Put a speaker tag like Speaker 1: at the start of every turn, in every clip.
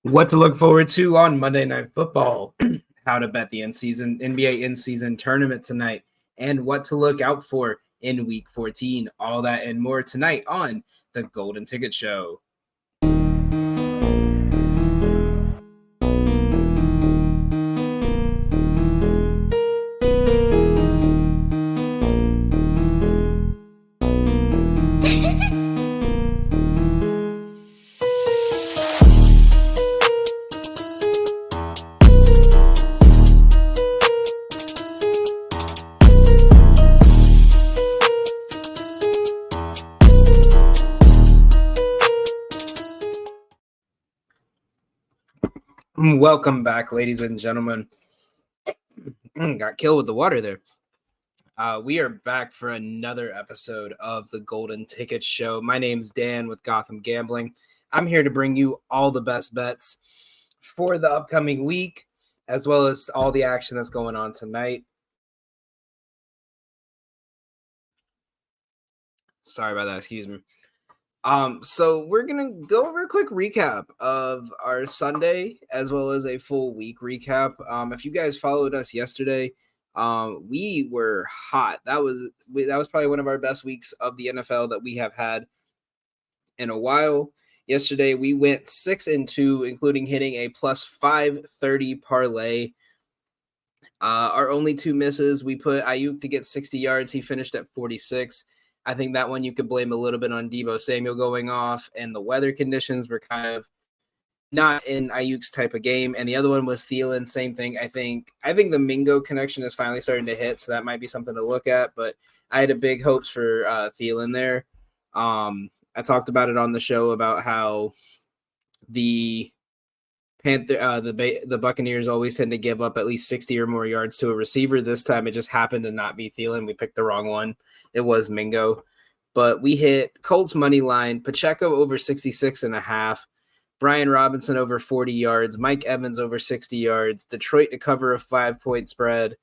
Speaker 1: What to look forward to on Monday Night Football, how to bet the NBA in-season tournament tonight, and what to look out for in Week 14. All that and more tonight on the Golden Ticket Show. Welcome back, ladies and gentlemen. Got killed with the water there. We are back for another episode of the Golden Ticket Show. My name's Dan with Gotham Gambling. I'm here to bring you all the best bets for the upcoming week, as well as all the action that's going on tonight. Sorry about that. Excuse me. So we're gonna go over a quick recap of our Sunday as well as a full week recap. If you guys followed us yesterday, we were hot. That was probably one of our best weeks of the NFL that we have had in a while. Yesterday we went 6-2, including hitting a plus 530 parlay. Our only two misses, we put Ayuk to get 60 yards. He finished at 46. I think that one you could blame a little bit on Deebo Samuel going off, and the weather conditions were kind of not in Ayuk's type of game. And the other one was Thielen, same thing. I think the Mingo connection is finally starting to hit, so that might be something to look at. But I had a big hopes for Thielen there. I talked about it on the show about how the the Buccaneers always tend to give up at least 60 or more yards to a receiver. This time it just happened to not be Thielen. We picked the wrong one. It was Mingo. But we hit Colts money line, Pacheco over 66.5, Brian Robinson over 40 yards, Mike Evans over 60 yards, Detroit to cover a 5-point spread,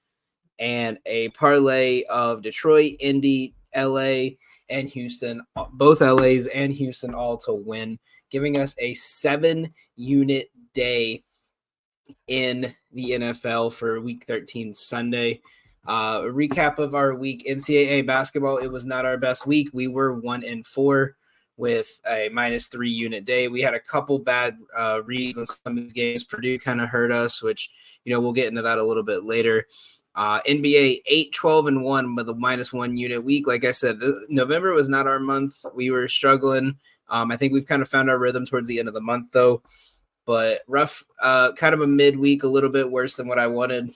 Speaker 1: and a parlay of Detroit, Indy, LA, and Houston, both LAs and Houston all to win, giving us a 7-unit day in the NFL for Week 13 Sunday. A recap of our week. NCAA basketball, it was not our best week. We were 1-4 with a -3 unit day. We had a couple bad reads on some of these games. Purdue kind of hurt us, which, we'll get into that a little bit later. NBA 8-12-1 with a -1 unit week. Like I said, November was not our month. We were struggling. I think we've kind of found our rhythm towards the end of the month, though. But rough, kind of a midweek, a little bit worse than what I wanted.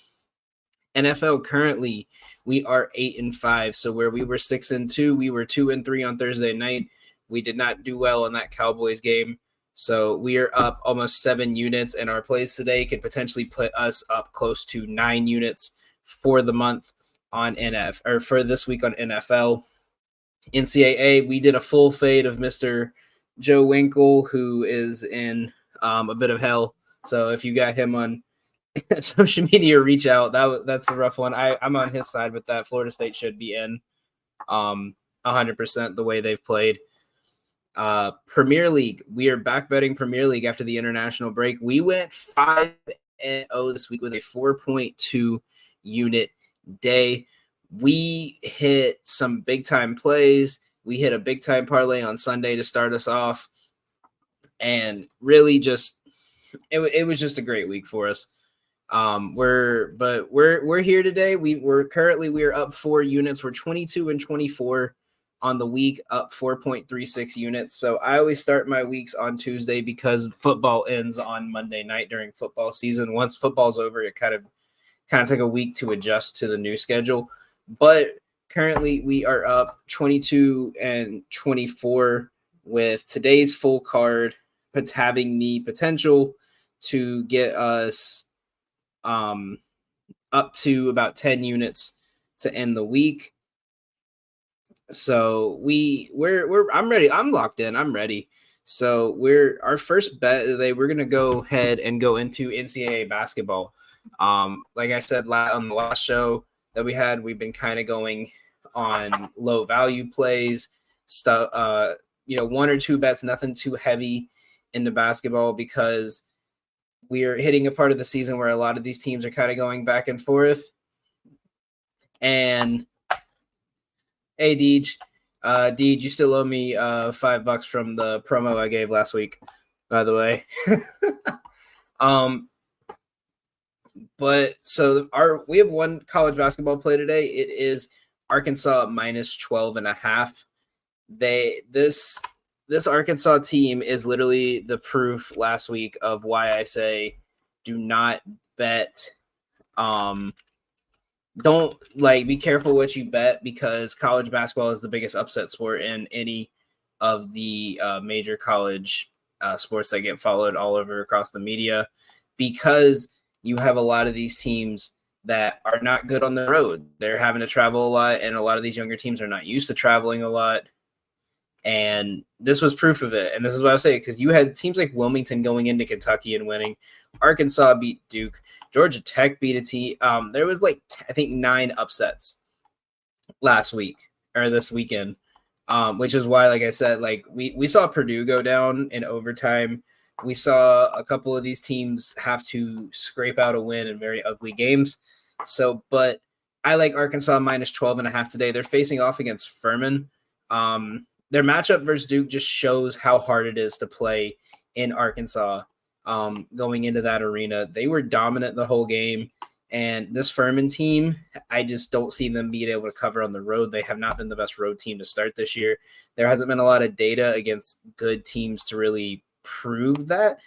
Speaker 1: NFL currently, we are 8-5. So where we were 6-2, we were 2-3 on Thursday night. We did not do well in that Cowboys game. So we are up almost 7 units, and our plays today could potentially put us up close to 9 units for the month on for this week on NFL. NCAA, we did a full fade of Mr. Joe Winkle, who is in a bit of hell. So if you got him on social media, reach out. That's a rough one. I'm on his side with that. Florida State should be in 100% the way they've played. Premier League, we are back betting Premier League after the international break. We went 5-0 this week with a 4.2 unit day. We hit some big time plays. We hit a big time parlay on Sunday to start us off, and really just it was just a great week for us. We're here today. We're up 4 units. We're 22-24 on the week, up 4.36 units. So I always start my weeks on Tuesday because football ends on Monday night during football season. Once football's over, it kind of take a week to adjust to the new schedule. But currently we are up 22-24 with today's full card, having the potential to get us up to about 10 units to end the week. So I'm ready. I'm locked in. I'm ready. So our first bet today, we're gonna go ahead and go into NCAA basketball. Like I said on the last show that we had, we've been kind of going on low value plays, stuff. 1 or 2 bets, nothing too heavy into basketball because we are hitting a part of the season where a lot of these teams are kind of going back and forth. And hey, Deej, you still owe me $5 from the promo I gave last week, by the way. But so we have one college basketball play today. It is Arkansas minus 12.5. This Arkansas team is literally the proof last week of why I say do not bet. Don't be careful what you bet, because college basketball is the biggest upset sport in any of the major college sports that get followed all over across the media, because you have a lot of these teams that are not good on the road. They're having to travel a lot, and a lot of these younger teams are not used to traveling a lot. And this was proof of it. And this is what I was saying, because you had teams like Wilmington going into Kentucky and winning. Arkansas beat Duke. Georgia Tech beat a team. There was I think 9 upsets last week or this weekend, which is why, like I said, we saw Purdue go down in overtime. We saw a couple of these teams have to scrape out a win in very ugly games. So, but I like Arkansas minus 12.5 today. They're facing off against Furman. Their matchup versus Duke just shows how hard it is to play in Arkansas. Going into that arena, they were dominant the whole game. And this Furman team, I just don't see them being able to cover on the road. They have not been the best road team to start this year. There hasn't been a lot of data against good teams to really prove that.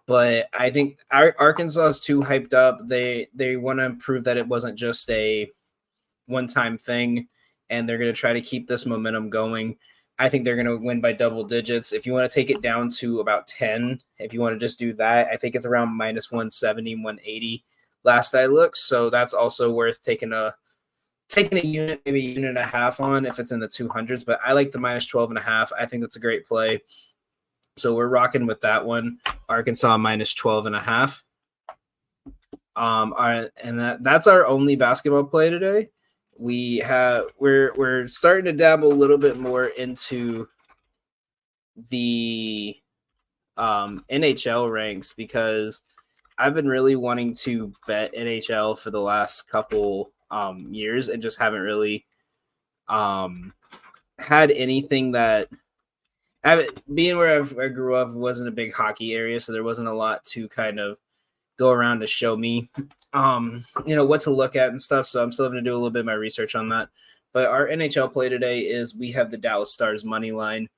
Speaker 1: But I think Arkansas is too hyped up. They want to prove that it wasn't just a one-time thing, and they're going to try to keep this momentum going. I think they're going to win by double digits. If you want to take it down to about 10, if you want to just do that, I think it's around minus 170, 180 last I looked. So that's also worth taking a unit, maybe a unit and a half on if it's in the 200s. But I like the minus 12.5. I think that's a great play. So we're rocking with that one. Arkansas minus 12.5. And that's our only basketball play today. We're starting to dabble a little bit more into the NHL ranks, because I've been really wanting to bet NHL for the last couple years and just haven't really had anything that being where I grew up wasn't a big hockey area, so there wasn't a lot to kind of go around to show me what to look at and stuff. So I'm still going to do a little bit of my research on that. But our NHL play today is we have the Dallas Stars money line.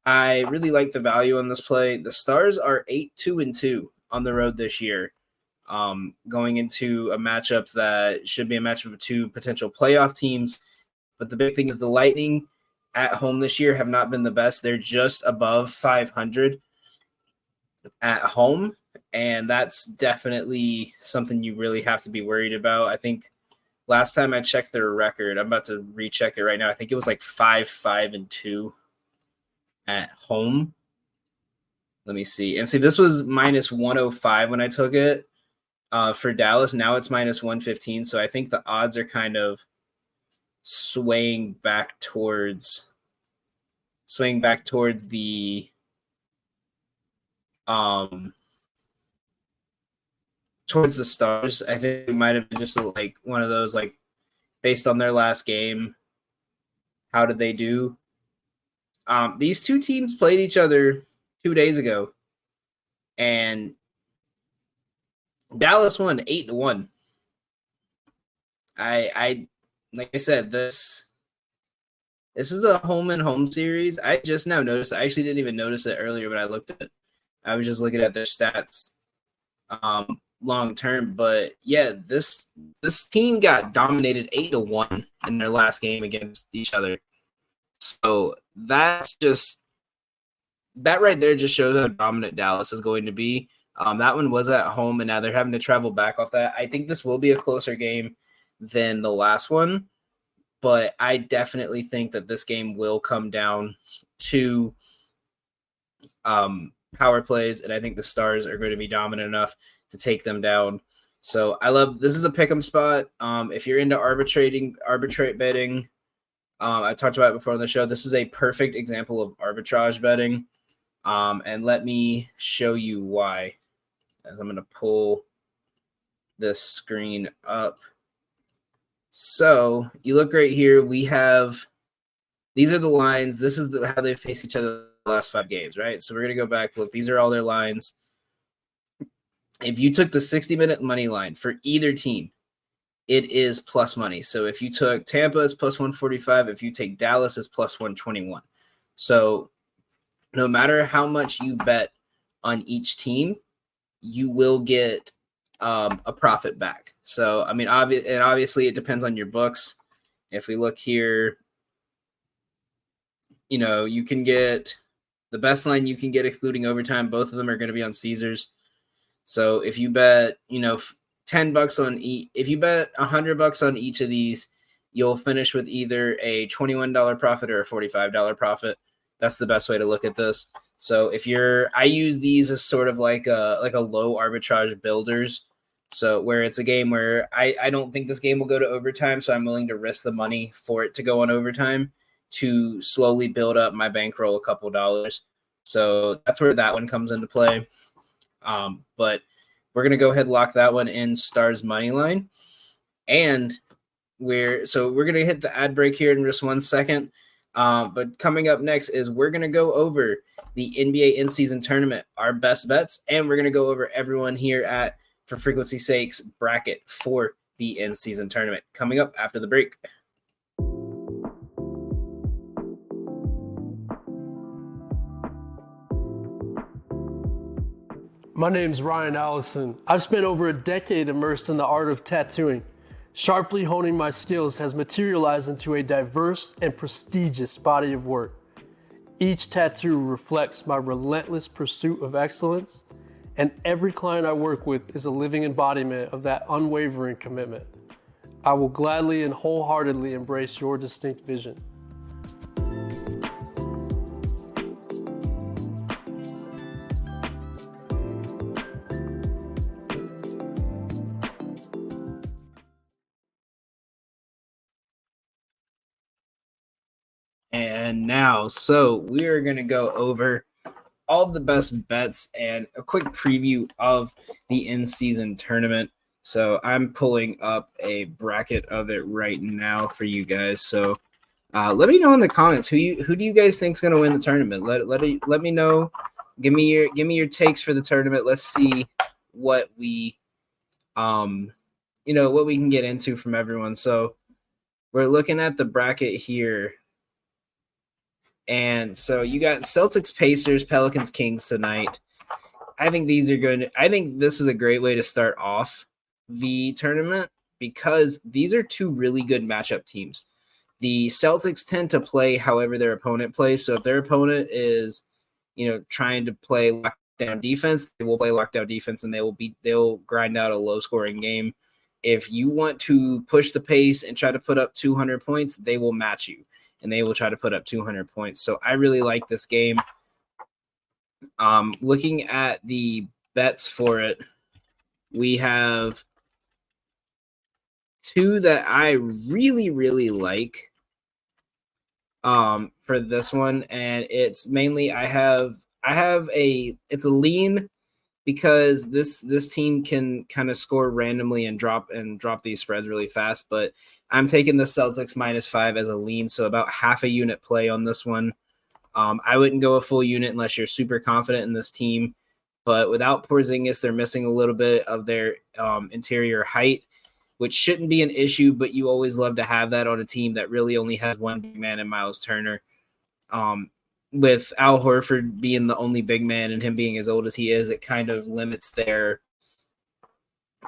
Speaker 1: I really like the value on this play. The Stars are 8-2-2 on the road this year, going into a matchup that should be a matchup of 2 potential playoff teams. But the big thing is the Lightning at home this year have not been the best. They're just above 500 at home. And that's definitely something you really have to be worried about. I think last time I checked their record, I'm about to recheck it right now. I think it was 5-5-2 at home. Let me see. And see, this was minus 105 when I took it for Dallas. Now it's minus 115. So I think the odds are kind of swaying back towards the towards the Stars. I think it might have been just one of those, based on their last game, how did they do? These two teams played each other 2 days ago, and Dallas won 8-1. I like I said, this is a home and home series. I just now noticed. I actually didn't even notice it earlier when I looked at it. I was just looking at their stats long term. But yeah, this team got dominated 8-1 in their last game against each other. So that right there just shows how dominant Dallas is going to be. That one was at home, and now they're having to travel back off that. I think this will be a closer game than the last one, but I definitely think that this game will come down to power plays, and I think the Stars are going to be dominant enough to take them down. So this is a pick'em spot. If you're into arbitrate betting, I talked about it before on the show. This is a perfect example of arbitrage betting. And let me show you why. as I'm going to pull this screen up. So you look right here. We have, these are the lines. This is how they face each other the last 5 games, right? So we're going to go back. Look, these are all their lines. If you took the 60-minute money line for either team, it is plus money. So if you took Tampa, it's plus 145. If you take Dallas, it's plus 121. So no matter how much you bet on each team, you will get a profit back. So, I mean, obviously it depends on your books. If we look here, you know, you can get the best line you can get excluding overtime. Both of them are going to be on Caesars. So if you bet, you know, $10 on each, if you bet $100 on each of these, you'll finish with either a $21 profit or a $45 profit. That's the best way to look at this. So if I use these as sort of like a low arbitrage builders. So where it's a game where I don't think this game will go to overtime, so I'm willing to risk the money for it to go on overtime to slowly build up my bankroll a couple dollars. So that's where that one comes into play. But we're going to go ahead and lock that one in Stars money line. And we're going to hit the ad break here in just 1 second. But coming up next is we're going to go over the NBA in-season tournament, our best bets, and we're going to go over everyone here at For Frequency Sake's bracket for the in-season tournament. Coming up after the break.
Speaker 2: My name's Ryan Allison. I've spent over a decade immersed in the art of tattooing. Sharply honing my skills has materialized into a diverse and prestigious body of work. Each tattoo reflects my relentless pursuit of excellence, and every client I work with is a living embodiment of that unwavering commitment. I will gladly and wholeheartedly embrace your distinct vision.
Speaker 1: And now, so we are going to go over all of the best bets and a quick preview of the in-season tournament. So I'm pulling up a bracket of it right now for you guys. So let me know in the comments who do you guys think is going to win the tournament. Let me know. Give me your takes for the tournament. Let's see what we what we can get into from everyone. So we're looking at the bracket here. And so you got Celtics, Pacers, Pelicans, Kings tonight. I think these are good. I think this is a great way to start off the tournament because these are two really good matchup teams. The Celtics tend to play however their opponent plays. So if their opponent is, trying to play lockdown defense, they will play lockdown defense and they'll grind out a low scoring game. If you want to push the pace and try to put up 200 points, they will match you. And they will try to put up 200 points. So I really like this game. Looking at the bets for it, we have two that I really, really like for this one. And it's mainly it's a lean because this team can kind of score randomly and drop these spreads really fast. But I'm taking the Celtics -5 as a lean, so about half a unit play on this one. I wouldn't go a full unit unless you're super confident in this team. But without Porzingis, they're missing a little bit of their interior height, which shouldn't be an issue, but you always love to have that on a team that really only has one big man in Miles Turner. With Al Horford being the only big man and him being as old as he is, it kind of limits their –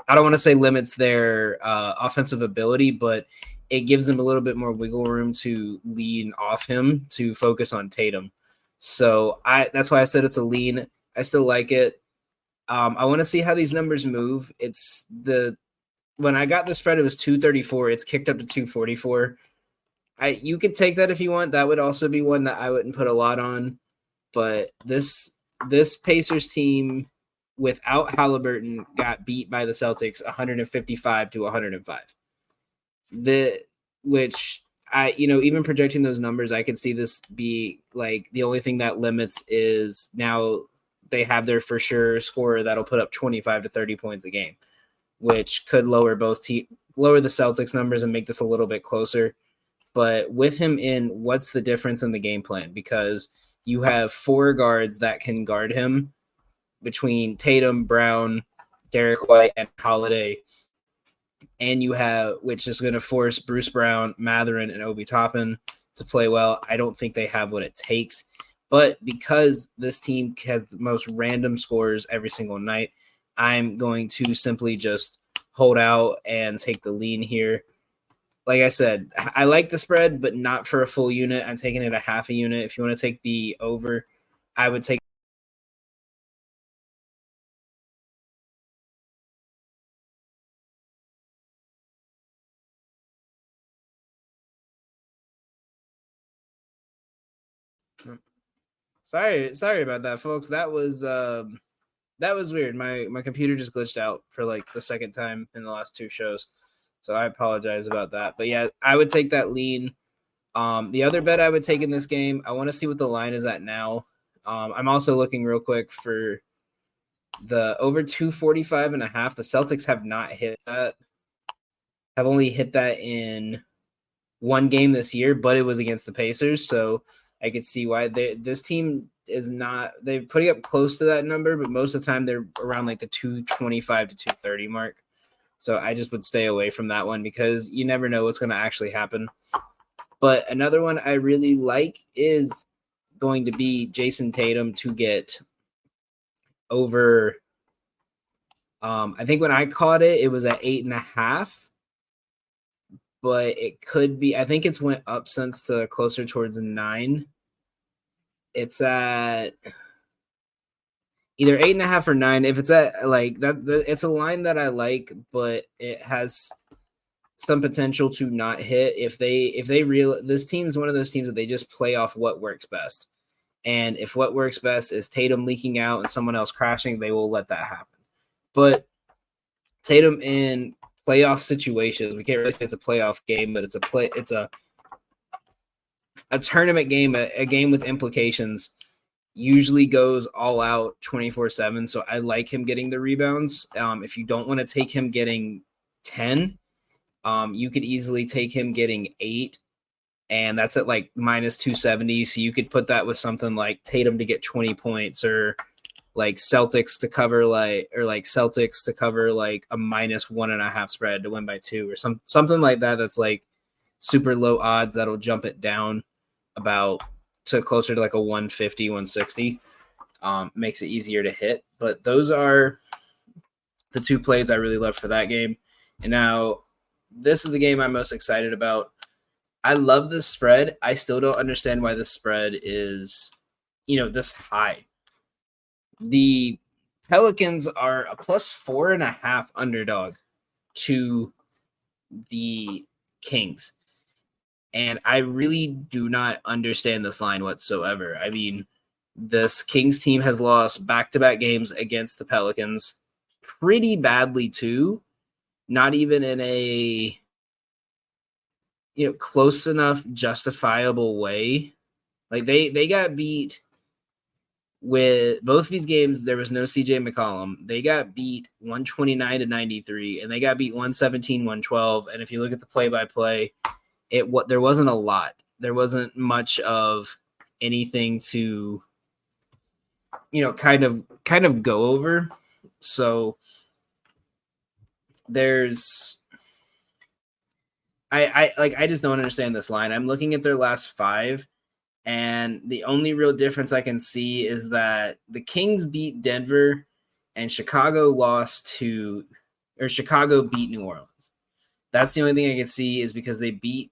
Speaker 1: I don't want to say limits their offensive ability, but it gives them a little bit more wiggle room to lean off him to focus on Tatum. So that's why I said it's a lean. I still like it. I want to see how these numbers move. When I got the spread, it was 234. It's kicked up to 244. You could take that if you want. That would also be one that I wouldn't put a lot on. But this Pacers team without Halliburton got beat by the Celtics 155-105. Which even projecting those numbers, I could see this be like the only thing that limits is now they have their for sure scorer that'll put up 25 to 30 points a game, which could lower lower the Celtics numbers and make this a little bit closer. But with him in, what's the difference in the game plan? Because you have 4 guards that can guard him between Tatum, Brown, Derek White, and Holiday. And you have, which is going to force Bruce Brown, Mathurin, and Obi Toppin to play well. I don't think they have what it takes. But because this team has the most random scores every single night, I'm going to simply just hold out and take the lean here. Like I said, I like the spread, but not for a full unit. I'm taking it a half a unit. If you want to take the over, I would take. Sorry about that, folks. That was weird. My computer just glitched out for like the second time in the last 2 shows. So I apologize about that. But yeah, I would take that lean. The other bet I would take in this game, I want to see what the line is at now. I'm also looking real quick for the over 245.5. The Celtics have not hit that. Have only hit that in one game this year, but it was against the Pacers. So I could see why this team is not. They're putting up close to that number, but most of the time they're around like the 225 to 230 mark. So I just would stay away from that one because you never know what's going to actually happen. But another one I really like is going to be Jason Tatum to get over. I think when I caught it, it was at 8.5. But it could be. I think it's went up since to closer towards 9. It's at either 8.5 or 9. If it's at like that, it's a line that I like, but it has some potential to not hit if they this team is one of those teams that they just play off what works best. And if what works best is Tatum leaking out and someone else crashing, they will let that happen. But Tatum in playoff situations, we can't really say it's a playoff game, but it's a tournament game, a game with implications, usually goes all out 24/7. So I like him getting the rebounds. If you don't want to take him getting 10, you could easily take him getting 8, and that's at like minus 270. So you could put that with something like Tatum to get 20 points, or like Celtics to cover like a minus 1.5 spread to win by 2, or something like that. That's like super low odds. That'll jump it down about to closer to like a 150, 160. Makes it easier to hit. But those are the 2 plays I really love for that game. And now this is the game I'm most excited about. I love this spread. I still don't understand why this spread is, this high. The Pelicans are a plus 4.5 underdog to the Kings. And I really do not understand this line whatsoever. I mean, this Kings team has lost back-to-back games against the Pelicans pretty badly too. Not even in a close enough, justifiable way. Like they got beat with both of these games. There was no CJ McCollum. They got beat 129 to 93, and they got beat 117, 112. And if you look at the play-by-play, there wasn't a lot. There wasn't much of anything to kind of go over. So there's I just don't understand this line. I'm looking at their last 5, and the only real difference I can see is that the Kings beat Denver and Chicago beat New Orleans. That's the only thing I can see, is because they beat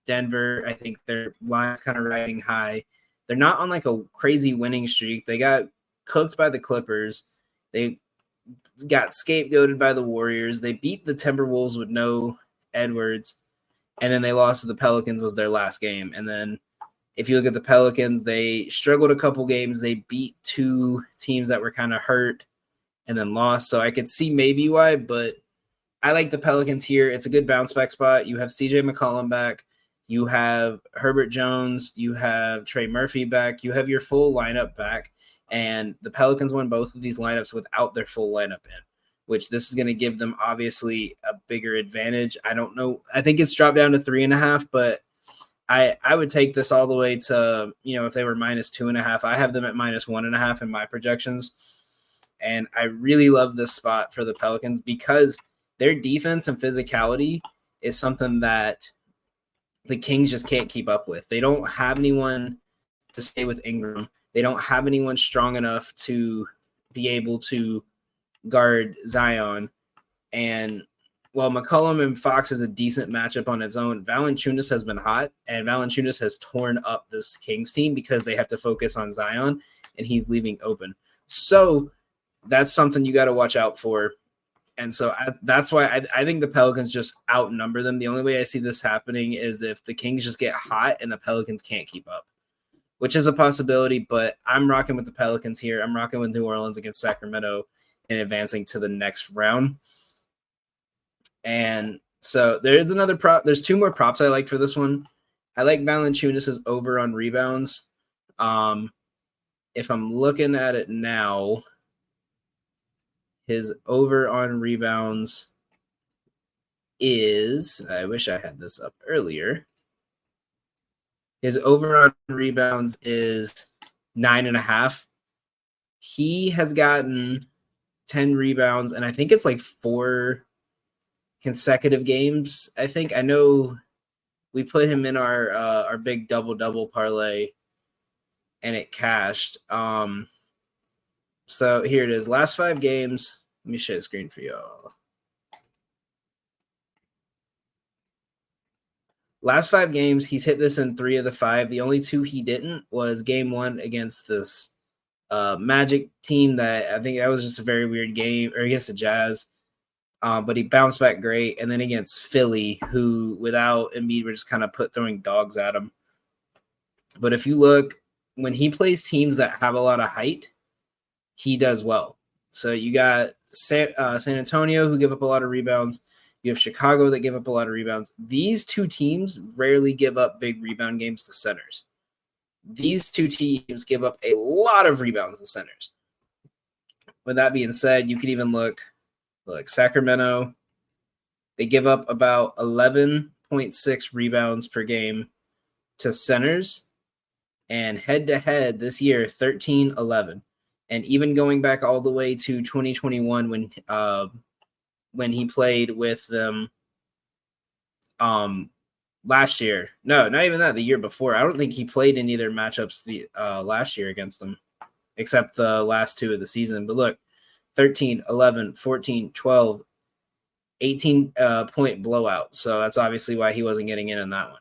Speaker 1: Denver. I think their line's kind of riding high. They're not on like a crazy winning streak. They got cooked by the Clippers. They got scapegoated by the Warriors. They beat the Timberwolves with no Edwards. And then they lost to the Pelicans, was their last game. And then if you look at the Pelicans, they struggled a couple games. They beat 2 teams that were kind of hurt and then lost. So I could see maybe why, but I like the Pelicans here. It's a good bounce back spot. You have CJ McCollum back. You have Herbert Jones. You have Trey Murphy back. You have your full lineup back. And the Pelicans won both of these lineups without their full lineup in, which this is going to give them obviously a bigger advantage. I don't know. I think it's dropped down to 3.5, but I would take this all the way to, if they were -2.5, I have them at -1.5 in my projections. And I really love this spot for the Pelicans because their defense and physicality is something that the Kings just can't keep up with. They don't have anyone to stay with Ingram. They don't have anyone strong enough to be able to guard Zion. And while McCollum and Fox is a decent matchup on its own, Valanciunas has been hot, and Valanciunas has torn up this Kings team because they have to focus on Zion, and he's leaving open. So that's something you got to watch out for. And so that's why I think the Pelicans just outnumber them. The only way I see this happening is if the Kings just get hot and the Pelicans can't keep up, which is a possibility, but I'm rocking with the Pelicans here. I'm rocking with New Orleans against Sacramento and advancing to the next round. And so there's another prop. There's two more props I like for this one. I like Valanciunas' over on rebounds. If I'm looking at it now, his over on rebounds is, I wish I had this up earlier. His over on rebounds is 9.5. He has gotten 10 rebounds, and I think it's like 4 consecutive games. I know we put him in our big double parlay, and it cashed. So here it is. Last 5 games. Let me share the screen for y'all. Last 5 games, he's hit this in 3 of the 5. The only 2 he didn't was game 1 against this Magic team that I think that was just a very weird game, or against the Jazz. But he bounced back great. And then against Philly, who without Embiid were just kind of throwing dogs at him. But if you look, when he plays teams that have a lot of height, he does well. So you got San Antonio, who give up a lot of rebounds. You have Chicago that give up a lot of rebounds. These 2 teams rarely give up big rebound games to centers. These 2 teams give up a lot of rebounds to centers. With that being said, you could even look like Sacramento. They give up about 11.6 rebounds per game to centers. And head-to-head this year, 13-11. And even going back all the way to 2021 when he played with them last year. No, not even that, the year before. I don't think he played in either matchups last year against them, except the last 2 of the season. But look, 13, 11, 14, 12, 18-point blowout. So that's obviously why he wasn't getting in that one.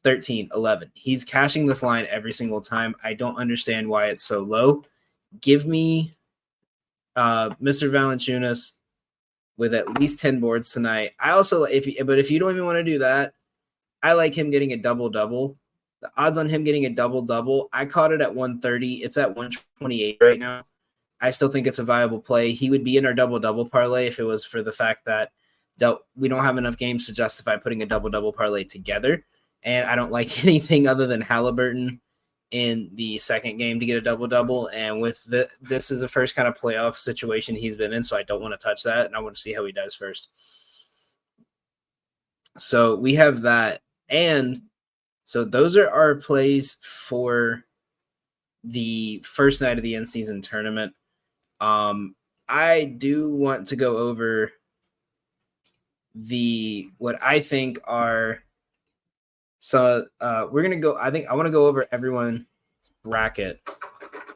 Speaker 1: 13, 11. He's cashing this line every single time. I don't understand why it's so low. Give me Mr. Valanciunas with at least 10 boards tonight. I also, if you don't even want to do that, I like him getting a double-double. The odds on him getting a double-double, I caught it at 130. It's at 128 right now. I still think it's a viable play. He would be in our double-double parlay if it was for the fact that we don't have enough games to justify putting a double-double parlay together. And I don't like anything other than Halliburton in the second game to get a double-double. And with this is the first kind of playoff situation he's been in, so I don't want to touch that, and I want to see how he does first. So we have that. And so those are our plays for the first night of the in-season tournament. I do want to go over what I think are – so we're going to go – I want to go over everyone's bracket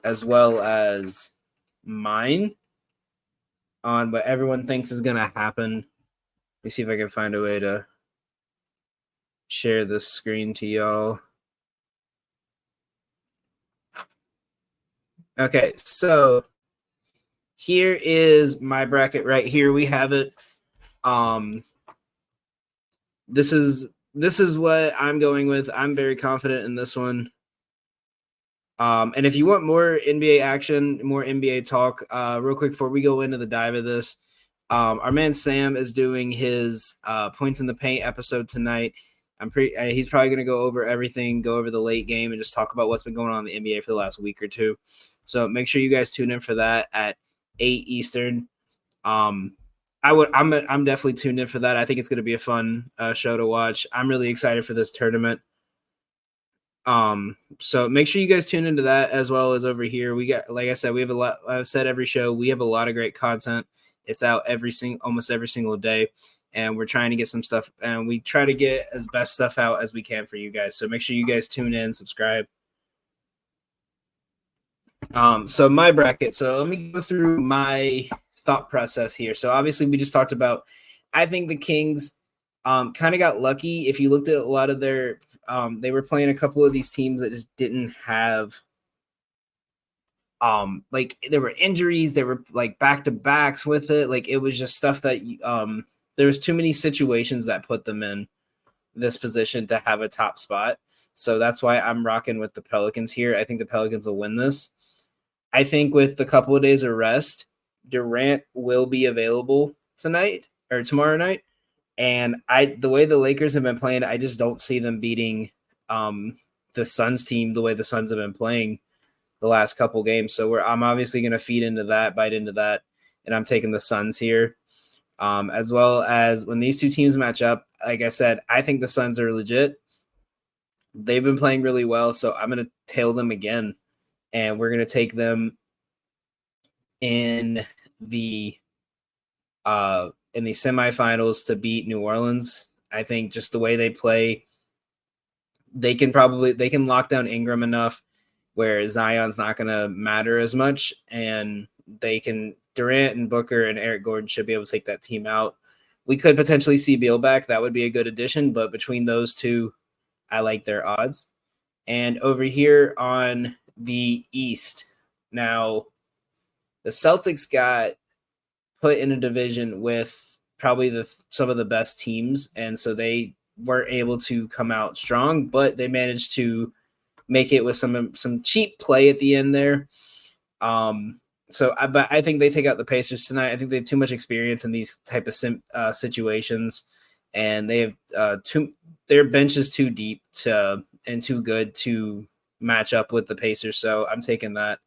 Speaker 1: as well as mine on what everyone thinks is going to happen. Let me see if I can find a way to share this screen to y'all. Okay, so here is my bracket right here. We have it. This is what I'm going with. I'm very confident in this one. And if you want more NBA action, more NBA talk, real quick before we go into the dive of this, our man Sam is doing his points in the paint episode tonight. He's probably going to go over everything, go over the late game, and just talk about what's been going on in the NBA for the last week or two. So make sure you guys tune in for that at 8 Eastern. I'm definitely tuned in for that. I think it's going to be a fun show to watch. I'm really excited for this tournament. So make sure you guys tune into that as well as over here. We got, like I said, we have a lot. I've said every show, we have a lot of great content. It's out almost every single day, and we're trying to get some stuff, and we try to get as best stuff out as we can for you guys. So make sure you guys tune in, subscribe. So my bracket. So let me go through my thought process here. So obviously we just talked about, I think the Kings kind of got lucky. If you looked at a lot of their, they were playing a couple of these teams that just didn't have, like there were injuries, there were like back to backs with it. Like it was just stuff that, there was too many situations that put them in this position to have a top spot. So that's why I'm rocking with the Pelicans here. I think the Pelicans will win this. I think with a couple of days of rest, Durant will be available tonight or tomorrow night. And the way the Lakers have been playing, I just don't see them beating the Suns team the way the Suns have been playing the last couple games. So I'm obviously going to bite into that, and I'm taking the Suns here. As well as when these two teams match up, like I said, I think the Suns are legit. They've been playing really well, so I'm going to tail them again. And we're going to take them in the semifinals to beat New Orleans. I think just the way they play, they can lock down Ingram enough where Zion's not going to matter as much, and Durant and Booker and Eric Gordon should be able to take that team out. We could potentially see Beal back. That would be a good addition, but between those two, I like their odds. And over here on the East, now the Celtics got put in a division with probably some of the best teams, and so they weren't able to come out strong, but they managed to make it with some cheap play at the end there. But I think they take out the Pacers tonight. I think they have too much experience in these type of situations, and they have their bench is too deep and too good to match up with the Pacers. So I'm taking that.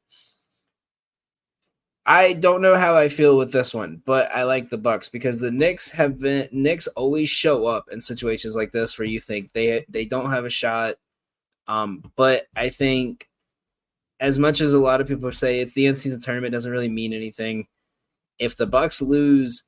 Speaker 1: I don't know how I feel with this one, but I like the Bucks because the Knicks always show up in situations like this where you think they don't have a shot. But I think as much as a lot of people say it's the in-season tournament, doesn't really mean anything. If the Bucks lose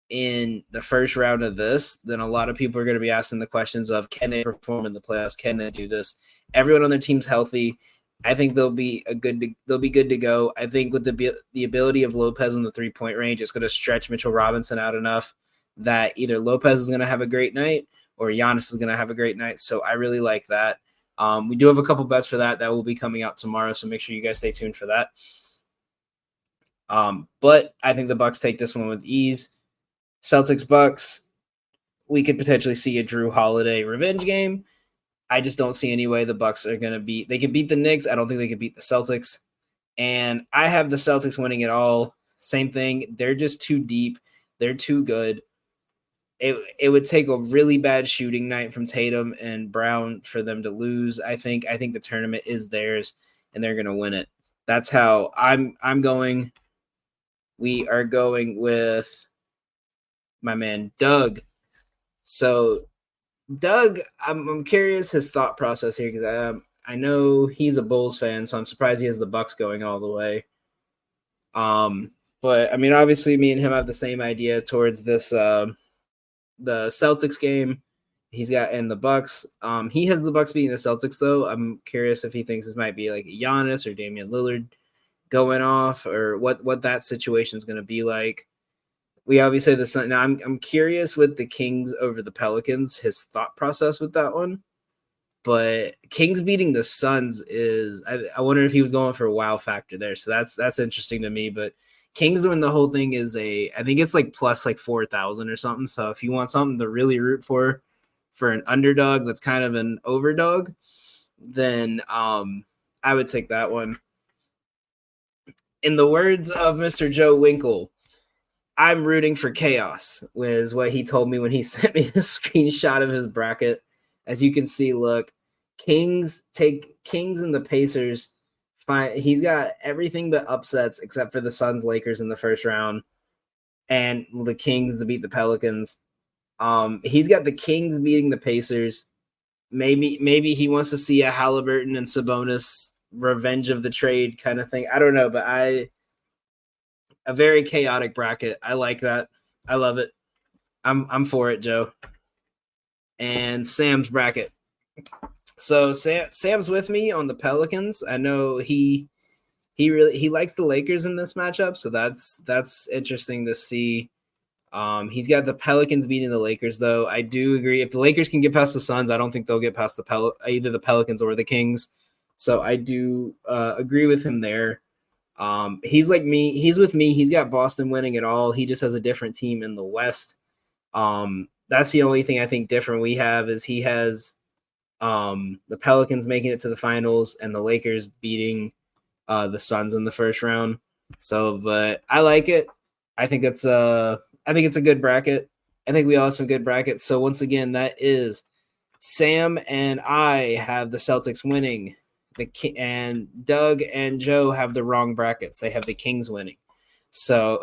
Speaker 1: in the first round of this, then a lot of people are going to be asking the questions of, can they perform in the playoffs? Can they do this? Everyone on their team's healthy. I think they'll be good to go. I think with the ability of Lopez in the 3-point range, it's going to stretch Mitchell Robinson out enough that either Lopez is going to have a great night or Giannis is going to have a great night. So I really like that. We do have a couple bets for that will be coming out tomorrow, so make sure you guys stay tuned for that. But I think the Bucks take this one with ease. Celtics Bucks, we could potentially see a Drew Holiday revenge game. I just don't see any way the Bucks are going to beat. They could beat the Knicks. I don't think they could beat the Celtics. And I have the Celtics winning it all. Same thing. They're just too deep. They're too good. It would take a really bad shooting night from Tatum and Brown for them to lose. I think the tournament is theirs, and they're going to win it. That's how I'm going. We are going with my man Doug. So Doug, I'm curious his thought process here because I know he's a Bulls fan, so I'm surprised he has the Bucks going all the way. But I mean, obviously, me and him have the same idea towards this. The Celtics game he's got in the Bucks. He has the Bucks beating the Celtics though. I'm curious if he thinks this might be like a Giannis or Damian Lillard going off, or what that situation is going to be like. We obviously the Sun. Now I'm curious with the Kings over the Pelicans, his thought process with that one. But Kings beating the Suns is I wonder if he was going for a wow factor there. So that's interesting to me. But Kings doing the whole thing is I think it's like plus like 4,000 or something. So if you want something to really root for an underdog that's kind of an overdog, then I would take that one. In the words of Mr. Joe Winkle, I'm rooting for chaos, was what he told me when he sent me the screenshot of his bracket. As you can see, look, Kings and the Pacers fine. He's got everything but upsets except for the Suns Lakers in the first round and the Kings to beat the Pelicans. He's got the Kings beating the Pacers. Maybe he wants to see a Halliburton and Sabonis revenge of the trade kind of thing. I don't know, but a very chaotic bracket. I like that. I love it. I'm for it, Joe. And Sam's bracket. So Sam's with me on the Pelicans. I know he likes the Lakers in this matchup, so that's interesting to see. He's got the Pelicans beating the Lakers, though. I do agree. If the Lakers can get past the Suns, I don't think they'll get past either the Pelicans or the Kings. So I do agree with him there. He's like me. He's with me. He's got Boston winning it all. He just has a different team in the West. That's the only thing I think different we have is he has the Pelicans making it to the finals and the Lakers beating the Suns in the first round. So, but I like it. I think it's a good bracket. I think we all have some good brackets. So once again, that is Sam and I have the Celtics winning. And Doug and Joe have the wrong brackets. They have the Kings winning. So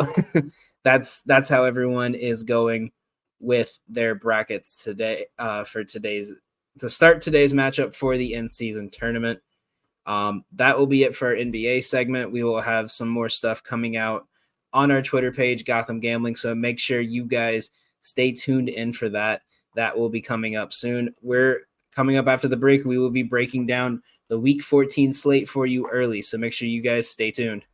Speaker 1: that's how everyone is going with their brackets today to start today's matchup for the in-season tournament. That will be it for our NBA segment. We will have some more stuff coming out on our Twitter page, Gotham Gambling. So make sure you guys stay tuned in for that. That will be coming up soon. We're coming up after the break. We will be breaking down the Week 14 slate for you early. So make sure you guys stay tuned.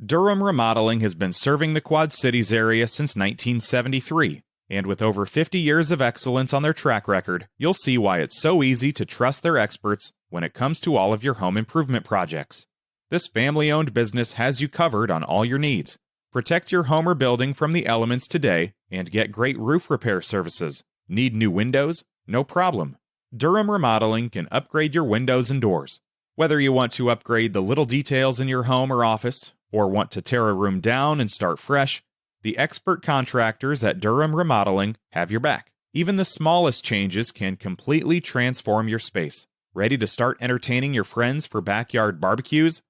Speaker 3: Durham Remodeling has been serving the Quad Cities area since 1973. And with over 50 years of excellence on their track record, you'll see why it's so easy to trust their experts when it comes to all of your home improvement projects. This family-owned business has you covered on all your needs. Protect your home or building from the elements today and get great roof repair services. Need new windows? No problem. Durham Remodeling can upgrade your windows and doors. Whether you want to upgrade the little details in your home or office, or want to tear a room down and start fresh, the expert contractors at Durham Remodeling have your back. Even the smallest changes can completely transform your space. Ready to start entertaining your friends for backyard barbecues?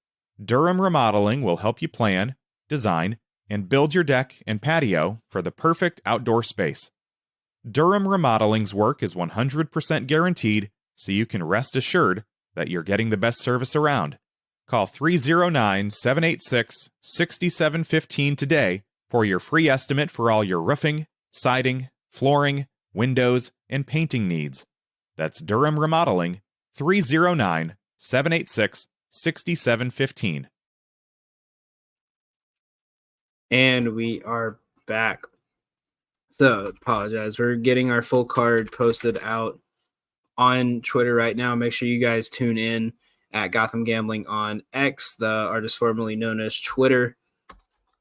Speaker 3: Durham Remodeling will help you plan, design, and build your deck and patio for the perfect outdoor space. Durham Remodeling's work is 100% guaranteed, so you can rest assured that you're getting the best service around. Call 309-786-6715 today for your free estimate for all your roofing, siding, flooring, windows, and painting needs. That's Durham Remodeling, 309-786-6715.
Speaker 1: And we are back. So, apologize. We're getting our full card posted out on Twitter right now. Make sure you guys tune in at Gotham Gambling on X, the artist formerly known as Twitter.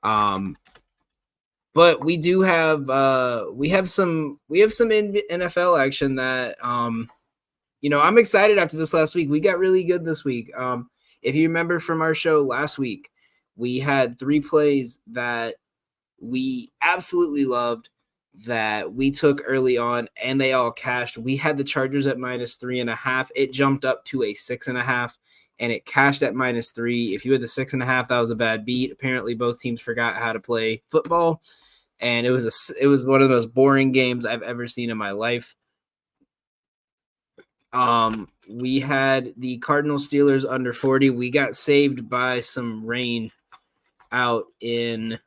Speaker 1: But we do have we have some NFL action that I'm excited after this last week. We got really good this week. If you remember from our show last week, we had 3 plays that we absolutely loved that we took early on, and they all cashed. We had the Chargers at -3.5. It jumped up to a 6.5, and it cashed at -3. If you had the 6.5, that was a bad beat. Apparently, both teams forgot how to play football, and it was one of the most boring games I've ever seen in my life. We had the Cardinals Steelers under 40. We got saved by some rain out in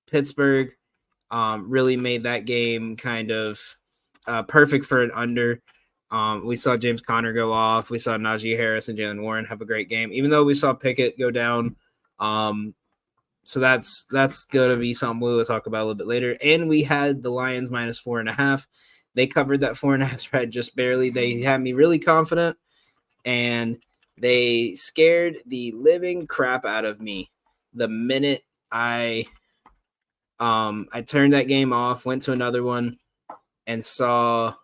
Speaker 1: Pittsburgh. Really made that game kind of perfect for an under. We saw James Conner go off. We saw Najee Harris and Jalen Warren have a great game, even though we saw Pickett go down. So that's going to be something we'll talk about a little bit later. And we had the Lions -4.5. They covered that 4.5 spread just barely. They had me really confident, and they scared the living crap out of me the minute I turned that game off, went to another one, and saw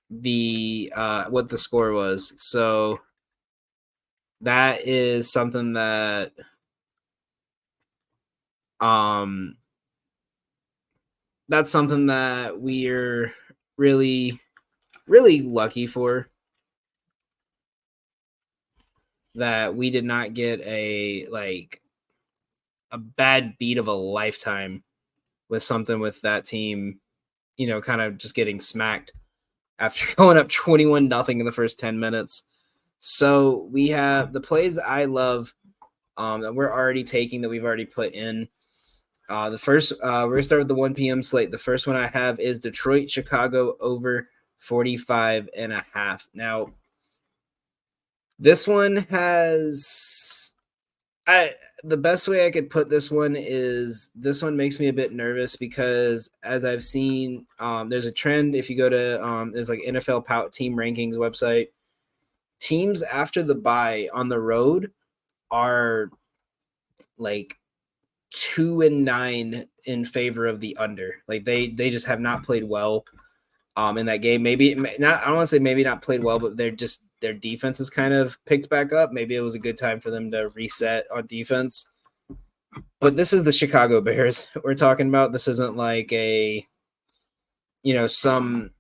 Speaker 1: the what the score was. So that is something that we're really really lucky for that we did not get a bad beat of a lifetime with something with that team, kind of just getting smacked after going up 21-0 in the first 10 minutes. So we have the plays I love that we're already taking that we've already put in. The first, we're going to start with the 1 p.m. slate. The first one I have is Detroit, Chicago over 45.5. Now, this one has, the best way I could put this one is this one makes me a bit nervous because as I've seen, there's a trend. If you go to, there's like NFL team rankings website, teams after the bye on the road are like 2-9 in favor of the under. Like they just have not played well in that game. Maybe not, I don't want to say maybe not played well, but their defense is kind of picked back up. Maybe it was a good time for them to reset on defense. But this is the Chicago Bears we're talking about. This isn't like a some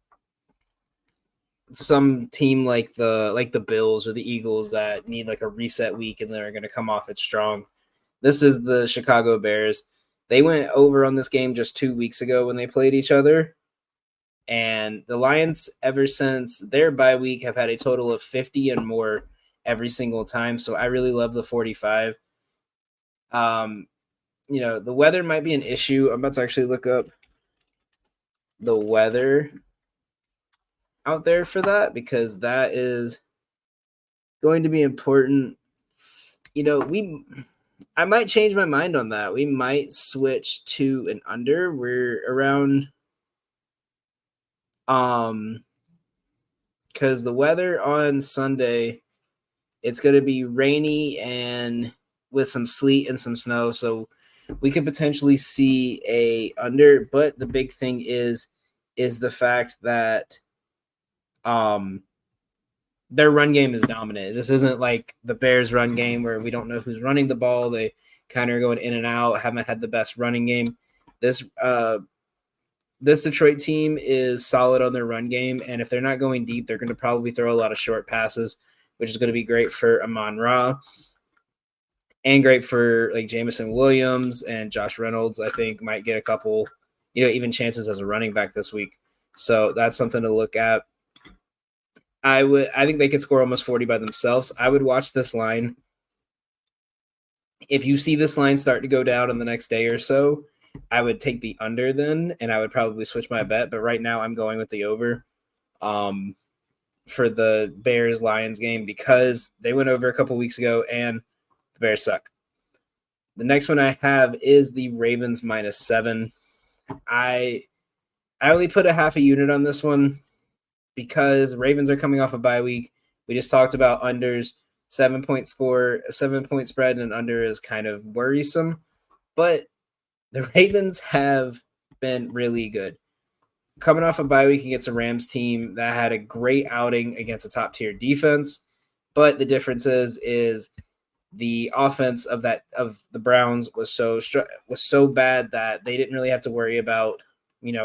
Speaker 1: team like the Bills or the Eagles that need like a reset week and they're going to come off it strong. This is the Chicago Bears. They went over on this game just 2 weeks ago when they played each other. And the Lions, ever since their bye week, have had a total of 50 and more every single time. So I really love the 45. The weather might be an issue. I'm about to actually look up the weather out there for that because that is going to be important. I might change my mind on that. We might switch to an under. We're around because the weather on Sunday, it's going to be rainy and with some sleet and some snow. So we could potentially see a under, but the big thing is the fact that their run game is dominant. This isn't like the Bears run game where we don't know who's running the ball. They kind of are going in and out, haven't had the best running game. This Detroit team is solid on their run game, and if they're not going deep, they're going to probably throw a lot of short passes, which is going to be great for Amon-Ra and great for like Jameson Williams and Josh Reynolds. I think might get a couple, even chances as a running back this week. So that's something to look at. I think they could score almost 40 by themselves. I would watch this line. If you see this line start to go down in the next day or so, I would take the under then, and I would probably switch my bet. But right now I'm going with the over for the Bears-Lions game because they went over a couple weeks ago, and the Bears suck. The next one I have is the Ravens -7. I only put a half a unit on this one because Ravens are coming off a bye week. We just talked about unders. 7-point score, a 7-point spread, and under is kind of worrisome. But the Ravens have been really good. Coming off a bye week against a Rams team that had a great outing against a top-tier defense. But the difference is the offense of the Browns was so bad that they didn't really have to worry about,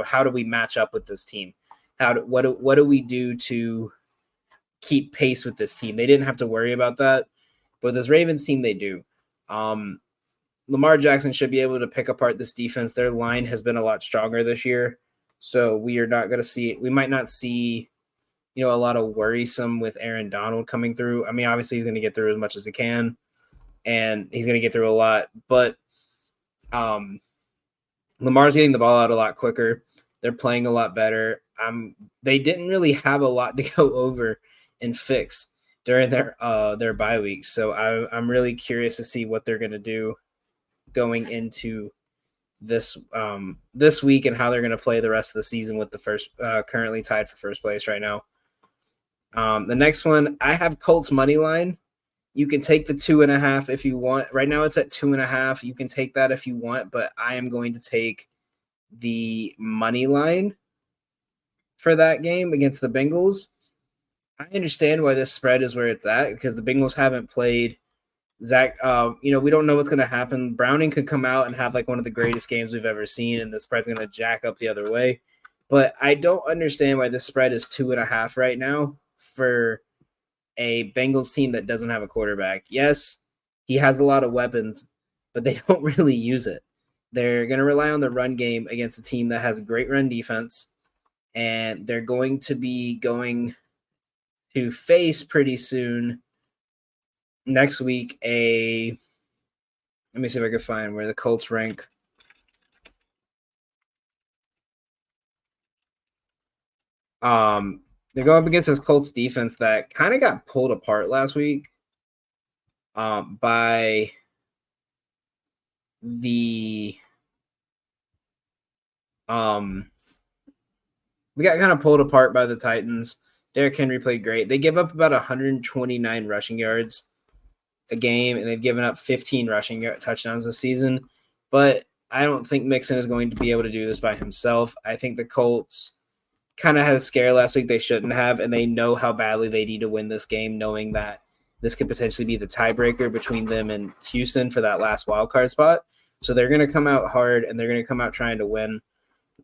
Speaker 1: how do we match up with this team? What do we do to keep pace with this team? They didn't have to worry about that. But this Ravens team, they do. Lamar Jackson should be able to pick apart this defense. Their line has been a lot stronger this year. So we might not see, a lot of worrisome with Aaron Donald coming through. I mean, obviously he's going to get through as much as he can, and he's going to get through a lot. But Lamar's getting the ball out a lot quicker. They're playing a lot better. They didn't really have a lot to go over and fix during their bye week. So I'm really curious to see what they're going to do going into this week and how they're going to play the rest of the season with the first currently tied for first place right now. The next one, I have Colts money line. You can take the 2.5 if you want. Right now it's at 2.5. You can take that if you want, but I am going to take the money line for that game against the Bengals. I understand why this spread is where it's at because the Bengals haven't played Zach. We don't know what's going to happen. Browning could come out and have like one of the greatest games we've ever seen, and the spread's going to jack up the other way. But I don't understand why the spread is 2.5 right now for a Bengals team that doesn't have a quarterback. Yes, he has a lot of weapons, but they don't really use it. They're going to rely on the run game against a team that has a great run defense, and they're going to be going to face pretty soon next week let me see if I can find where the Colts rank. They go up against this Colts defense that kind of got pulled apart last week by the we got kind of pulled apart by the Titans. Derrick Henry played great. They give up about 129 rushing yards a game, and they've given up 15 rushing touchdowns this season. But I don't think Mixon is going to be able to do this by himself. I think the Colts kind of had a scare last week they shouldn't have, and they know how badly they need to win this game, knowing that this could potentially be the tiebreaker between them and Houston for that last wild card spot. So they're going to come out hard, and they're going to come out trying to win.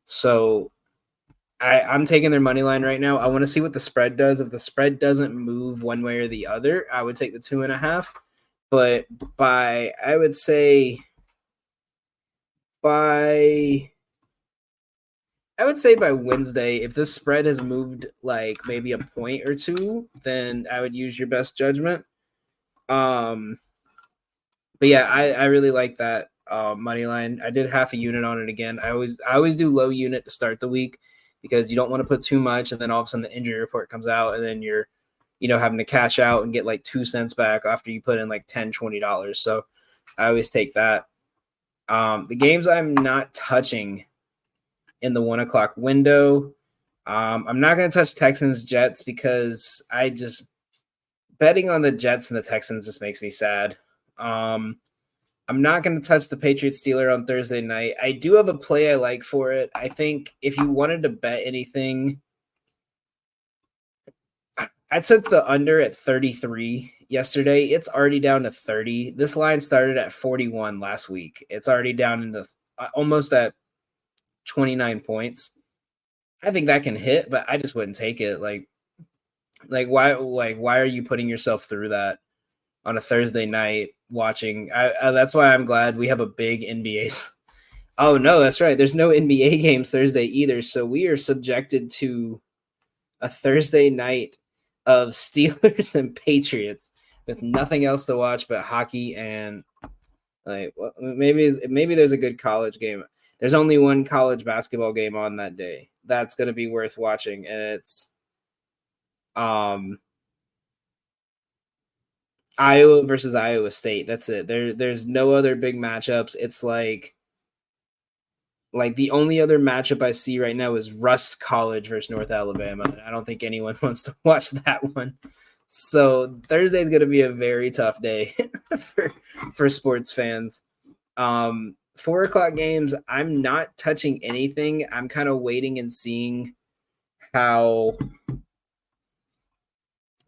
Speaker 1: So I'm taking their money line right now. I want to see what the spread does. If the spread doesn't move one way or the other, I would take the 2.5. But I would say by Wednesday, if this spread has moved like maybe a point or two, then I would use your best judgment. But yeah, I really like that money line. I did half a unit on it again. I always do low unit to start the week because you don't want to put too much, and then all of a sudden the injury report comes out, and then you're having to cash out and get like 2 cents back after you put in like $10-$20. So I always take that. The games I'm not touching in the 1 o'clock window. I'm not going to touch Texans Jets because betting on the Jets and the Texans just makes me sad. I'm not going to touch the Patriots Steelers on Thursday night. I do have a play I like for it. I think if you wanted to bet anything, I took the under at 33 yesterday. It's already down to 30. This line started at 41 last week. It's already down into almost at 29 points. I think that can hit, but I just wouldn't take it. Why are you putting yourself through that on a Thursday night watching? That's why I'm glad we have a big NBA. Oh no, that's right. There's no NBA games Thursday either, so we are subjected to a Thursday night of Steelers and Patriots with nothing else to watch but hockey and maybe there's a good college game. There's only one college basketball game on that day. That's going to be worth watching, and it's Iowa versus Iowa State. That's it. There's no other big matchups. It's like the only other matchup I see right now is Rust College versus North Alabama. And I don't think anyone wants to watch that one. So Thursday is going to be a very tough day for sports fans. 4 o'clock games, I'm not touching anything. I'm kind of waiting and seeing how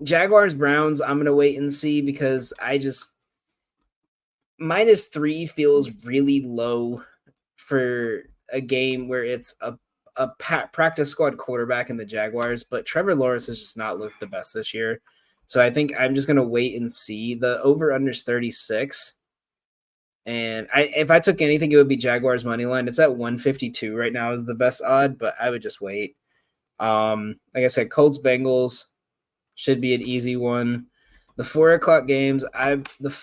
Speaker 1: Jaguars Browns. I'm going to wait and see because -3 feels really low for a game where it's a practice squad quarterback in the Jaguars, but Trevor Lawrence has just not looked the best this year. So I think I'm just going to wait and see. The over-under is 36. And if I took anything, it would be Jaguars money line. It's at 152 right now is the best odd, but I would just wait. Like I said, Colts Bengals should be an easy one. The 4 o'clock games,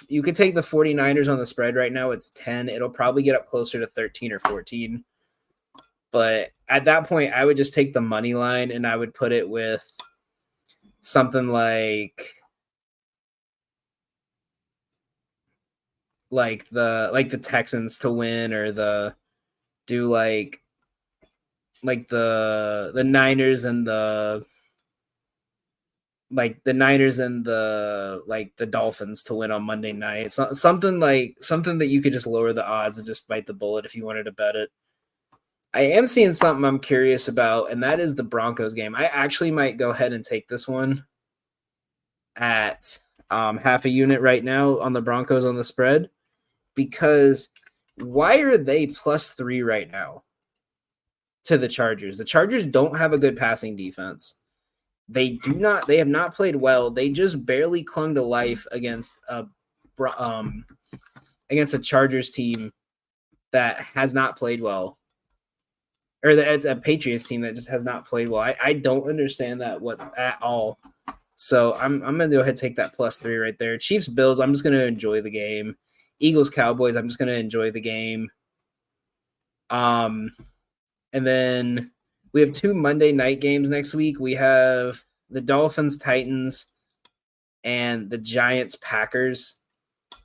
Speaker 1: you could take the 49ers on the spread right now. It's 10. It'll probably get up closer to 13 or 14. But at that point, I would just take the money line and I would put it with something like the Texans to win, or the Niners and the the Dolphins to win on Monday night. It's not something that you could just lower the odds and just bite the bullet if you wanted to bet it. I am seeing something I'm curious about, and that is the Broncos game. I actually might go ahead and take this one at half a unit right now on the Broncos on the spread, because why are they +3 right now? to the Chargers. The Chargers don't have a good passing defense. They have not played well. They just barely clung to life against a Chargers team that has not played well. Or it's a Patriots team that just has not played well. I don't understand that at all. So I'm gonna go ahead and take that +3 right there. Chiefs Bills, I'm just gonna enjoy the game. Eagles Cowboys, I'm just gonna enjoy the game. And then we have 2 Monday night games next week. We have the Dolphins Titans and the Giants Packers.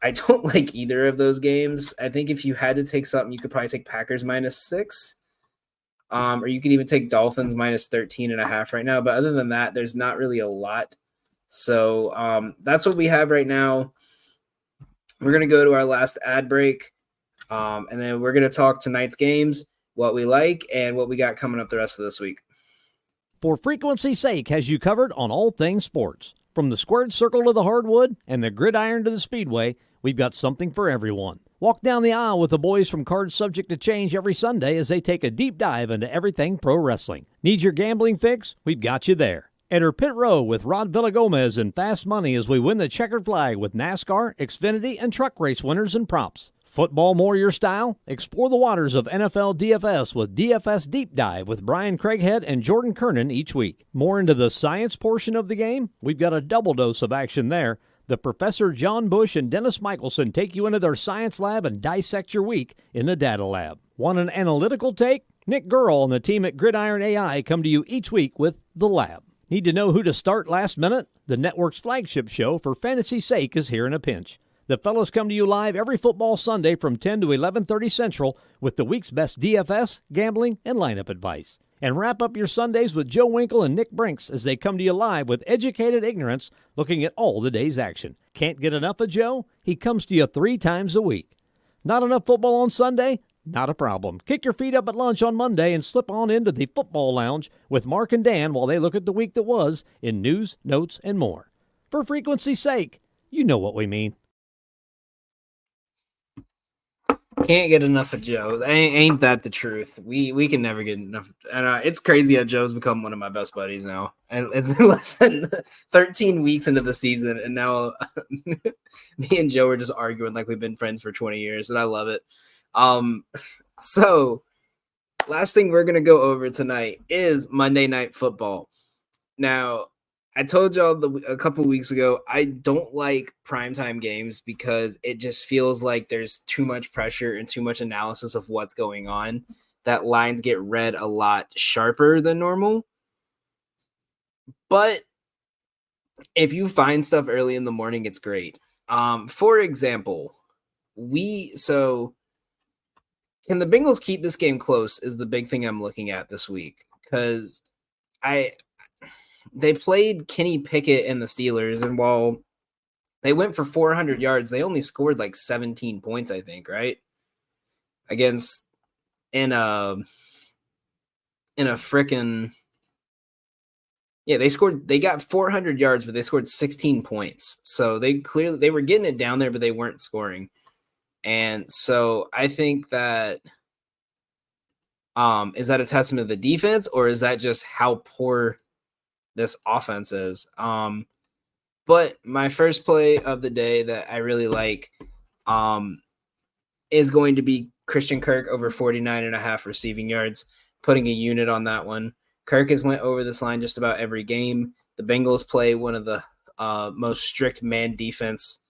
Speaker 1: I don't like either of those games. I think if you had to take something, you could probably take Packers -6. Or you could even take Dolphins -13.5 right now. But other than that, there's not really a lot. So that's what we have right now. We're going to go to our last ad break. And then we're going to talk tonight's games, what we like, and what we got coming up the rest of this week.
Speaker 4: For frequency's sake, has you covered on all things sports. From the squared circle to the hardwood and the gridiron to the speedway, we've got something for everyone. Walk down the aisle with the boys from Cards Subject to Change every Sunday as they take a deep dive into everything pro wrestling. Need your gambling fix? We've got you there. Enter Pit Row with Rod Villagomez and Fast Money as we win the checkered flag with NASCAR, Xfinity, and truck race winners and props. Football more your style? Explore the waters of NFL DFS with DFS Deep Dive with Brian Craighead and Jordan Kernan each week. More into the science portion of the game? We've got a double dose of action there. The Professor John Bush and Dennis Michelson take you into their science lab and dissect your week in the data lab. Want an analytical take? Nick Gurl and the team at Gridiron AI come to you each week with The Lab. Need to know who to start last minute? The network's flagship show, For Fantasy's Sake, is here in a pinch. The fellows come to you live every football Sunday from 10 to 11:30 Central with the week's best DFS, gambling, and lineup advice. And wrap up your Sundays with Joe Winkle and Nick Brinks as they come to you live with educated ignorance looking at all the day's action. Can't get enough of Joe? He comes to you 3 times a week. Not enough football on Sunday? Not a problem. Kick your feet up at lunch on Monday and slip on into the football lounge with Mark and Dan while they look at the week that was in news, notes, and more. For frequency's sake, you know what we mean.
Speaker 1: Can't get enough of Joe. Ain't that the truth? We can never get enough. And it's crazy how Joe's become one of my best buddies now. And it's been less than 13 weeks into the season, and now me and Joe are just arguing like we've been friends for 20 years, and I love it. So last thing we're gonna go over tonight is Monday Night Football. Now, I told y'all a couple weeks ago, I don't like primetime games because it just feels like there's too much pressure and too much analysis of what's going on. That lines get read a lot sharper than normal. But if you find stuff early in the morning, it's great. For example, can the Bengals keep this game close is the big thing I'm looking at this week, because they played Kenny Pickett and the Steelers, and while they went for 400 yards, they only scored like 17 points, I think, right? They got 400 yards, but they scored 16 points. So they were getting it down there, but they weren't scoring. And so I think that is that a testament to the defense, or is that just how poor this offense is? But my first play of the day that I really like is going to be Christian Kirk over 49.5 receiving yards, putting a unit on that one. Kirk has went over this line just about every game. The Bengals play one of the most strict man defense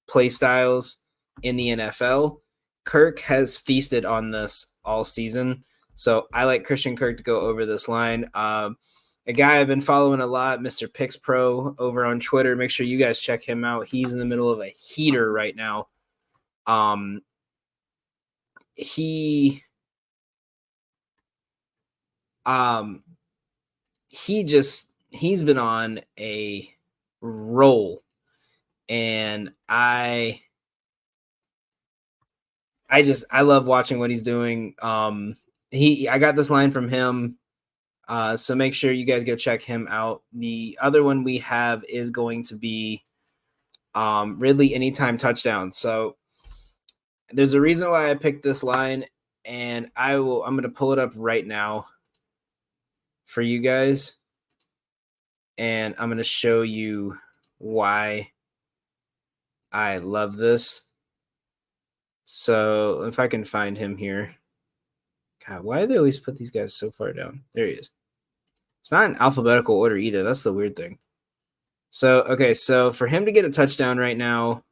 Speaker 1: play styles in the NFL. Kirk has feasted on this all season. So I like Christian Kirk to go over this line. A guy I've been following a lot, Mr. Picks Pro over on Twitter. Make sure you guys check him out. He's in the middle of a heater right now. He's been on a roll, and I love watching what he's doing. I got this line from him. So make sure you guys go check him out. The other one we have is going to be Ridley anytime touchdown. So there's a reason why I picked this line. and I'm going to pull it up right now for you guys, and I'm going to show you why I love this. So if I can find him here. God, why do they always put these guys so far down? There he is. It's not in alphabetical order either. That's the weird thing. So, okay, so for him to get a touchdown right now,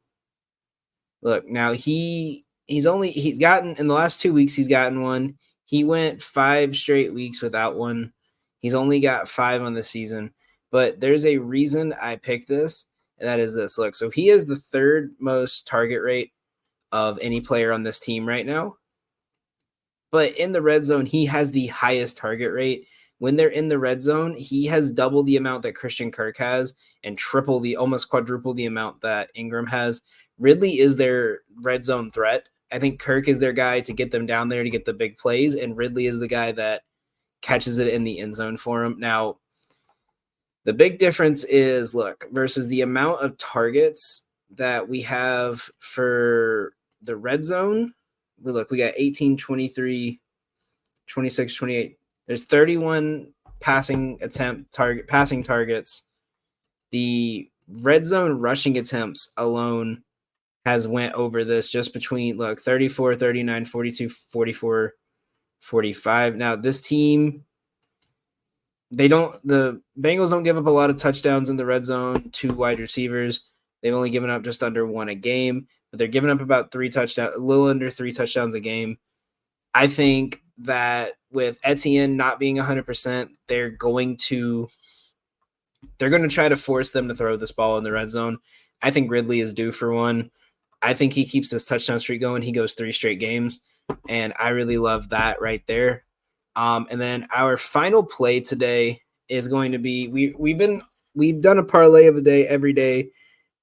Speaker 1: look, now he's gotten, in the last 2 weeks, he's gotten one. He went 5 straight weeks without one. He's only got 5 on the season. But there's a reason I picked this, and that is this. Look, so he is the 3rd most target rate of any player on this team right now. But in the red zone, he has the highest target rate. When they're in the red zone, he has double the amount that Christian Kirk has and almost quadruple the amount that Ingram has. Ridley is their red zone threat. I think Kirk is their guy to get them down there to get the big plays, and Ridley is the guy that catches it in the end zone for him. Now, the big difference is, look, versus the amount of targets that we have for the red zone, we got 18, 23, 26, 28. There's 31 passing targets. The red zone rushing attempts alone has went over this just between 34, 39, 42, 44, 45. Now this team, the Bengals don't give up a lot of touchdowns in the red zone to wide receivers. They've only given up just under 1 a game, but they're giving up about 3 touchdowns, a little under 3 touchdowns a game. I think that with Etienne not being 100%, they're going to try to force them to throw this ball in the red zone. I think Ridley is due for one. I think he keeps this touchdown streak going. He goes 3 straight games, and I really love that right there. And then our final play today is going to be we've done a parlay of the day every day,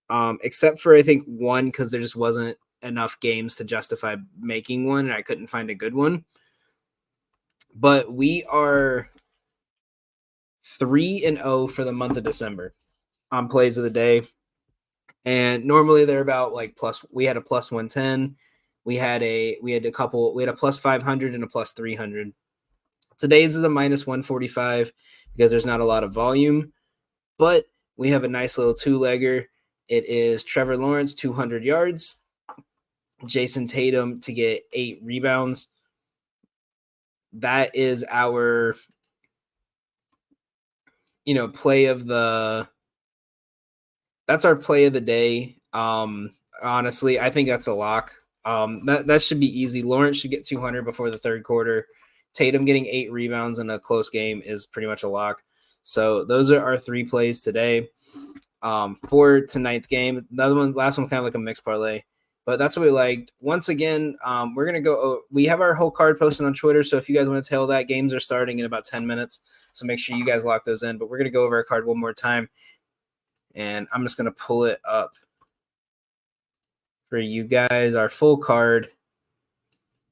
Speaker 1: except for I think one, because there just wasn't enough games to justify making one, and I couldn't find a good one. But we are 3-0 for the month of December on plays of the day. And normally they're about we had a plus 110. We had a plus 500 and a plus 300. Today's is a minus 145 because there's not a lot of volume, but we have a nice little 2-legger. It is Trevor Lawrence, 200 yards, Jason Tatum to get 8 rebounds. That is our, play of that's our play of the day. Honestly, I think that's a lock. That should be easy. Lawrence should get 200 before the third quarter. Tatum getting 8 rebounds in a close game is pretty much a lock. So those are our 3 plays today for tonight's game. Last one's kind of like a mixed parlay, but that's what we liked. Once again, we're going to go. We have our whole card posted on Twitter, so if you guys want to tail that, games are starting in about 10 minutes, so make sure you guys lock those in. But we're going to go over our card one more time, and I'm just going to pull it up for you guys. Our full card.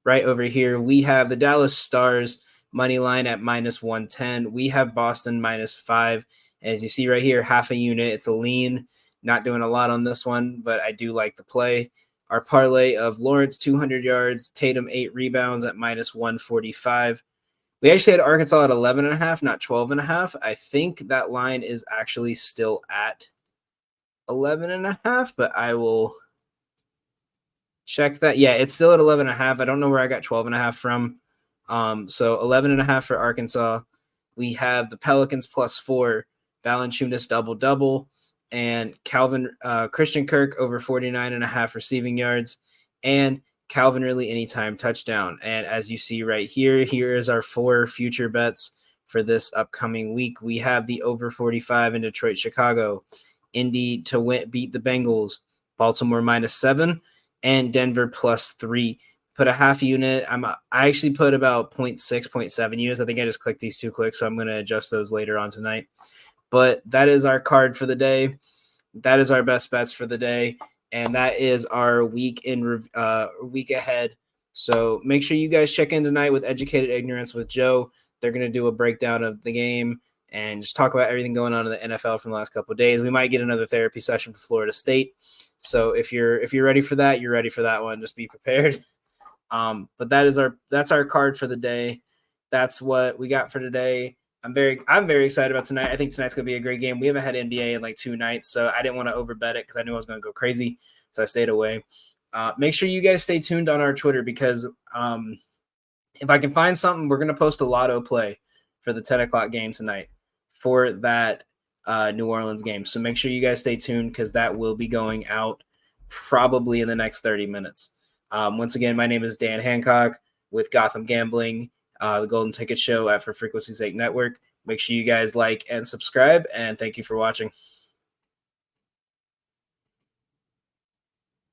Speaker 1: Right over here, we have the Dallas Stars money line at minus 110. We have Boston minus 5. As you see right here, half a unit. It's a lean. Not doing a lot on this one, but I do like the play. Our parlay of Lawrence, 200 yards, Tatum, 8 rebounds at minus 145. We actually had Arkansas at 11.5, not 12.5. I think that line is actually still at 11.5, but I will check that. Yeah, it's still at 11.5. I don't know where I got 12.5 from. So 11.5 for Arkansas. We have the Pelicans plus 4, Valanciunas double-double, and Christian Kirk over 49.5 receiving yards, and Calvin Ridley anytime touchdown. And as you see right here, here is our 4 future bets for this upcoming week. We have the over 45 in Detroit, Chicago, Indy to beat the Bengals, Baltimore minus 7, and Denver plus 3. Put a half unit. I actually put about 0.6, 0.7 units. I think I just clicked these too quick, so I'm going to adjust those later on tonight. But that is our card for the day. That is our best bets for the day, and that is our week ahead. So make sure you guys check in tonight with Educated Ignorance with Joe. They're going to do a breakdown of the game and just talk about everything going on in the NFL from the last couple of days. We might get another therapy session for Florida State. So if you're ready for that, you're ready for that one. Just be prepared. But that's our card for the day. That's what we got for today. I'm very excited about tonight. I think tonight's gonna be a great game. We haven't had NBA in like 2 nights, so I didn't want to overbet it because I knew I was gonna go crazy, so I stayed away. Make sure you guys stay tuned on our Twitter because if I can find something, we're gonna post a lotto play for the 10 o'clock game tonight for that New Orleans game. So make sure you guys stay tuned because that will be going out probably in the next 30 minutes. Once again, my name is Dan Hancock with Gotham Gambling, the Golden Ticket Show at For Frequency's Sake Network. Make sure you guys like and subscribe, and thank you for watching.